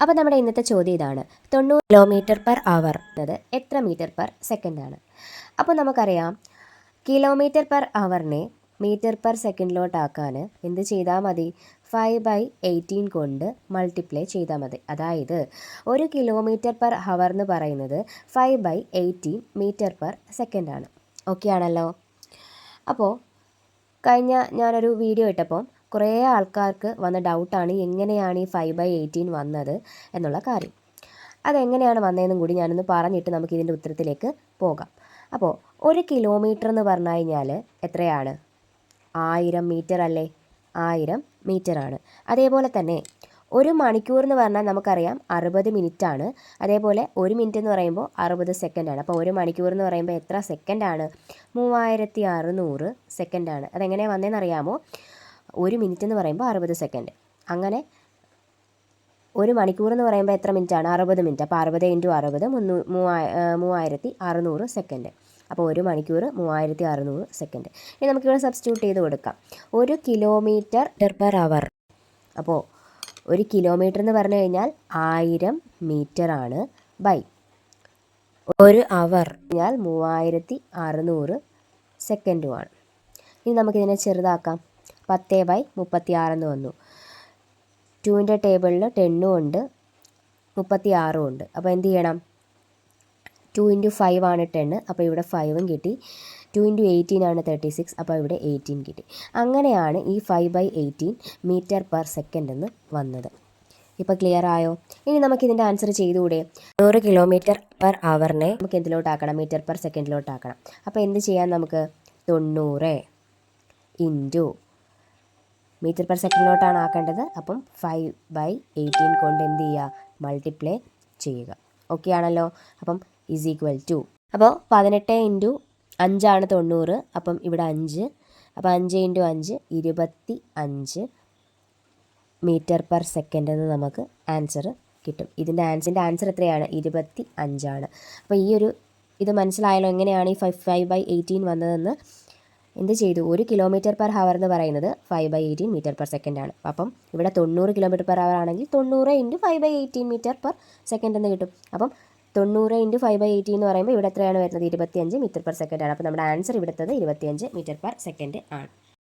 അപ്പോൾ നമ്മുടെ ഇന്നത്തെ ചോദ്യം ഇതാണ്, 90 കിലോമീറ്റർ പെർ അവർ എന്നത് എത്ര മീറ്റർ പെർ സെക്കൻഡ് ആണ്? അപ്പോൾ നമുക്കറിയാം, കിലോമീറ്റർ പെർ അവറിനെ മീറ്റർ പെർ സെക്കൻഡിലോട്ടാക്കാൻ എന്ത് ചെയ്താൽ മതി? 5/18 കൊണ്ട് മൾട്ടിപ്ലൈ ചെയ്താൽ മതി. അതായത് 1 കിലോമീറ്റർ പെർ ഹവർ എന്ന് പറയുന്നത് 5/18 മീറ്റർ പെർ സെക്കൻഡാണ്. ഓക്കെ ആണല്ലോ? അപ്പോൾ ഞാനൊരു വീഡിയോ ഇട്ടപ്പോൾ കുറേ ആൾക്കാർക്ക് വന്ന ഡൗട്ടാണ് എങ്ങനെയാണ് ഈ 5/18 വന്നത് എന്നുള്ള കാര്യം. അതെങ്ങനെയാണ് വന്നതെന്നും കൂടി ഞാനൊന്ന് പറഞ്ഞിട്ട് നമുക്കിതിൻ്റെ ഉത്തരത്തിലേക്ക് പോകാം. അപ്പോൾ 1 കിലോമീറ്റർ എന്ന് പറഞ്ഞു കഴിഞ്ഞാൽ എത്രയാണ്? 1000 മീറ്റർ അല്ലേ? 1000 മീറ്ററാണ്. അതേപോലെ തന്നെ 1 മണിക്കൂർ എന്ന് പറഞ്ഞാൽ നമുക്കറിയാം 60 മിനിറ്റാണ്. അതേപോലെ 1 മിനിറ്റ് എന്ന് പറയുമ്പോൾ 60 സെക്കൻഡാണ്. അപ്പോൾ 1 മണിക്കൂർ എന്ന് പറയുമ്പോൾ എത്ര സെക്കൻഡാണ്? 3600 സെക്കൻഡാണ്. അതെങ്ങനെയാണ് വന്നതെന്ന് അറിയാമോ? 1 മിനിറ്റ് എന്ന് പറയുമ്പോൾ 60 സെക്കൻഡ്. അങ്ങനെ 1 മണിക്കൂർ എന്ന് പറയുമ്പോൾ എത്ര മിനിറ്റാണ്? 60 മിനിറ്റ്. അപ്പോൾ 60 × 60 3600 സെക്കൻഡ്. അപ്പോൾ 1 മണിക്കൂർ 3600 സെക്കൻഡ്. ഇനി നമുക്കിവിടെ സബ്സ്റ്റിറ്റ്യൂട്ട് ചെയ്ത് കൊടുക്കാം. 1 കിലോമീറ്റർ പെർ അവർ. അപ്പോൾ 1 കിലോമീറ്റർ എന്ന് പറഞ്ഞു കഴിഞ്ഞാൽ 1000 മീറ്ററാണ്. ബൈ 1 അവർ കഴിഞ്ഞാൽ 3600 സെക്കൻഡുമാണ്. ഇനി നമുക്കിതിനെ ചെറുതാക്കാം. 10/36 എന്ന് വന്നു. 2ൻ്റെ ടേബിളിൽ 10 ഉണ്ട്, 36 ഉണ്ട്. അപ്പോൾ എന്ത് ചെയ്യണം? 2 × 5 ആണ് 10. അപ്പോൾ ഇവിടെ 5ഉം കിട്ടി. 2 × 18 ആണ് 36. അപ്പോൾ ഇവിടെ 18 കിട്ടി. അങ്ങനെയാണ് ഈ 5/18 മീറ്റർ പെർ സെക്കൻഡ് എന്ന് വന്നത്. ഇപ്പോൾ ക്ലിയർ ആയോ? ഇനി നമുക്കിതിൻ്റെ ആൻസർ ചെയ്തുകൂടെ? 100 കിലോമീറ്റർ പെർ അവറിനെ നമുക്ക് എന്തിലോട്ടാക്കണം? Metre per സെക്കൻഡിലോട്ടാക്കണം. അപ്പോൾ എന്ത് ചെയ്യാൻ നമുക്ക്? 90 × മീറ്റർ പെർ സെക്കൻഡിലോട്ടാണ് ആക്കേണ്ടത്. അപ്പം 5/18 കൊണ്ട് എന്ത് ചെയ്യുക? മൾട്ടിപ്ലൈ ചെയ്യുക. ഓക്കെ ആണല്ലോ? അപ്പം = അപ്പോൾ 18 × 5 ആണ് 90. അപ്പം ഇവിടെ 5. അപ്പോൾ 5 × 5 25 മീറ്റർ പെർ സെക്കൻഡ് എന്ന് നമുക്ക് ആൻസർ കിട്ടും. ഇതിൻ്റെ ആൻസർ എത്രയാണ്? 25 ആണ്. അപ്പോൾ ഇത് മനസ്സിലായല്ലോ എങ്ങനെയാണ് ഈ 5/18 വന്നതെന്ന്. എന്ത് ചെയ്തു? 1 കിലോമീറ്റർ പെർ ഹവർ എന്ന് പറയുന്നത് 5/18 മീറ്റർ പെർ സെക്കൻഡ് ആണ്. അപ്പം ഇവിടെ 90 കിലോമീറ്റർ പെർ ഹവർ ആണെങ്കിൽ 90 × 5/18 മീറ്റർ പെർ സെക്കൻഡ് എന്ന് കിട്ടും. അപ്പം 90 × 5/18 എന്ന് പറയുമ്പോൾ ഇവിടെ എത്രയാണ് വരുന്നത്? 25 മീറ്റർ പെർ സെക്കൻഡ് ആണ്. അപ്പോൾ നമ്മുടെ ആൻസർ ഇവിടുത്തത് 25 മീറ്റർ പെർ സെക്കൻഡ് ആണ്.